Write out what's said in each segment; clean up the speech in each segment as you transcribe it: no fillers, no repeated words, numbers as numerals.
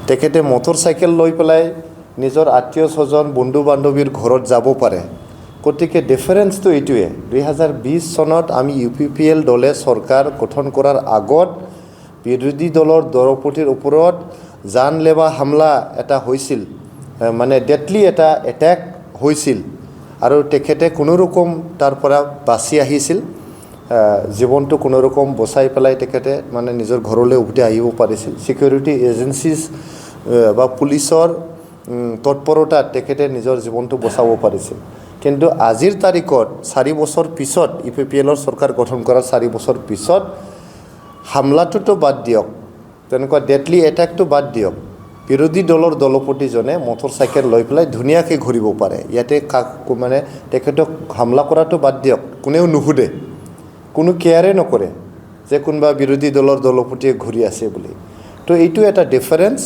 তেখেতে মটৰচাইকেল লৈ পেলাই নিজৰ আত্মীয় স্বজন বন্ধু বান্ধৱীৰ ঘৰত যাব পাৰে গতিকে ডিফাৰেন্সটো এইটোৱে 2020 চনত আমি UPPL দলে চৰকাৰ গঠন কৰাৰ আগত বিৰোধী দলৰ দৰপতিৰ ওপৰত জানলেৱা হামলা এটা হৈছিল মানে ডেডলি এটা এটেক হৈছিল আৰু তেখেতে কোনো ৰকম তাৰ পৰা বাচি আহিছিল জীৱনটো কোনো ৰকম বচাই পেলাই তেখেতে মানে নিজৰ ঘৰলৈ উভতি আহিব পাৰিছিল সিকিউৰিটি এজেন্সিজ বা পুলিচৰ তৎপৰতাত তেখেতে নিজৰ জীৱনটো বচাব পাৰিছিল কিন্তু আজিৰ তাৰিখত 4 বছৰ পিছত UPPLৰ চৰকাৰ গঠন কৰাৰ 4 বছৰ পিছত হামলাটোতো বাদ দিয়ক তেনেকুৱা ডেডলি এটেকটো বাদ দিয়ক বিৰোধী দলৰ দলপতিজনে মটৰচাইকেল লৈ পেলাই ধুনীয়াকৈ ঘূৰিব পাৰে ইয়াতে মানে তেখেতক হামলা কৰাটো বাদ দিয়ক কোনেও নুহুদে কোনো কেয়াৰে নকৰে যে কোনবা বিৰোধী দলৰ দলপতিয়ে ঘূৰি আছে বুলি তো এইটো এটা ডিফাৰেন্স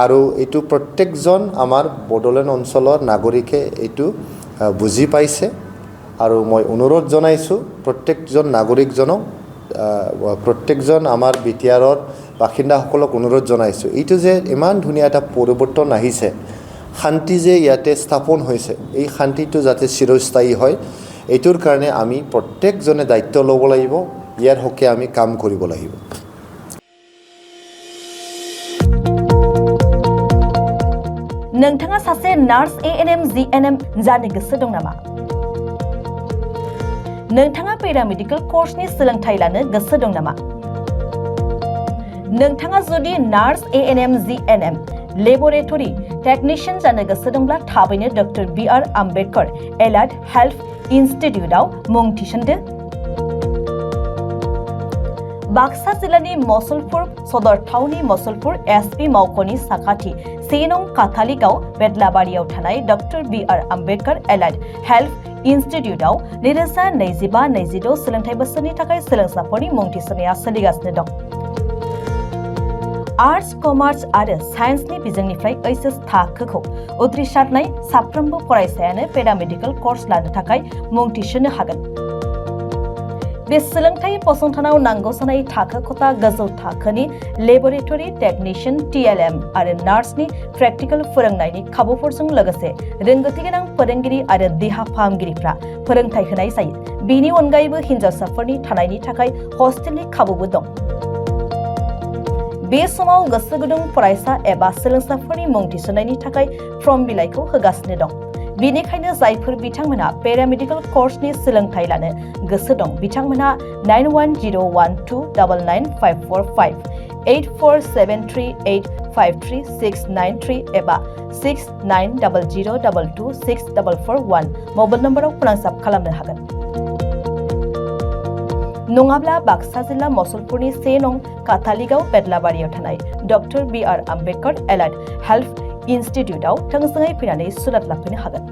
আৰু এইটো প্ৰত্যেকজন আমাৰ বড়োলেণ্ড অঞ্চলৰ নাগৰিকে এইটো বুজি পাইছে আৰু মই অনুৰোধ জনাইছোঁ প্ৰত্যেকজন নাগৰিকজনক প্ৰত্যেকজন আমাৰ বিটিআৰৰ বাসিন্দাসকলক অনুৰোধ জনাইছোঁ এইটো যে ইমান ধুনীয়া এটা পৰিৱৰ্তন আহিছে শান্তি যে ইয়াতে স্থাপন হৈছে এই শান্তিটো যাতে চিৰস্থায়ী হয় এইটোৰ কাৰণে আমি প্ৰত্যেকজনে দায়িত্ব ল'ব লাগিব ইয়াৰ হকে আমি কাম কৰিব লাগিব नोंथाङा सासे नार्स ANM GNM जानो गोसो दं नामा नोंथाङा पेरामेडिकल कोर्सनि सोलोंथाय लानो गोसो दं नामा नोंथाङा जुदि nurse ANM GNM laboratory technician जानो गोसो दंब्ला थाबैनो doctor BR Ambedkar allied health इन्स्टिट्यूटआव मुं थिसनदो बाक्सा जिल्लानि मसलपुर सदर टाउननि मसलपुर SP मावख'नि साखाथि 1 नं काथालिगाव बेदलाबारियाव थानाय doctor BR Ambedkar allied health इन्स्टिट्यूटआव 2025-26 सोलोंथाय बोसोरनि थाखाय सोलोंसाफोरनि मुं थिसननाया सोलिगासिनो दं आर्ट्स कमार्स आरो साइन्सनि बिजोंनिफ्राय HS थाखोखौ उथ्रिसारनाय साफ्रोमबो फरायसायानो पेरामेडिकल कोर्स लानो थाखाय मुं थिसननो हागोन बे सोलोंथाय फसंथानाव नांगौ जानाय थाखो खथा गोजौ थाखोनि लेबोरेटरी टेक्निशियन TLM आरो नार्सनि प्रेक्टिकल फोरोंनायनि खाबुफोरजों लोगोसे रोंगौथि गोनां फोरोंगिरि आरो देहा फाहामगिरिफ्रा फोरोंथाय होनाय जायो बेनि अनगायैबो हिनजावसाफोरनि थानायनि थाखाय हस्टेलनि खाबुबो दं बे समाव गोसो गुदुं फरायसा एबा सोलोंसाफोरनि मुं थिसननायनि थाखाय फर्म बिलाइखौ होगासिनो दं बेनिखायनो जायफोर बिथांमोना पेरामेडिकल कोर्सनि सोलोंथाय लानो गोसो दं बिथांमोना 9101299545 8473853693 एबा 6900226441 मबाइल नम्बराव फोनांजाब खालामनो हागोन नङाब्ला बाक्सा जिल्ला मसलपुरनि 1 नं काथालिगाव बेदलाबारियाव थानाय doctor BR Ambedkar allied health इन्स्टिट्यूटआव थोंजोङै फैनानै सुलाद लाफैनो हागोन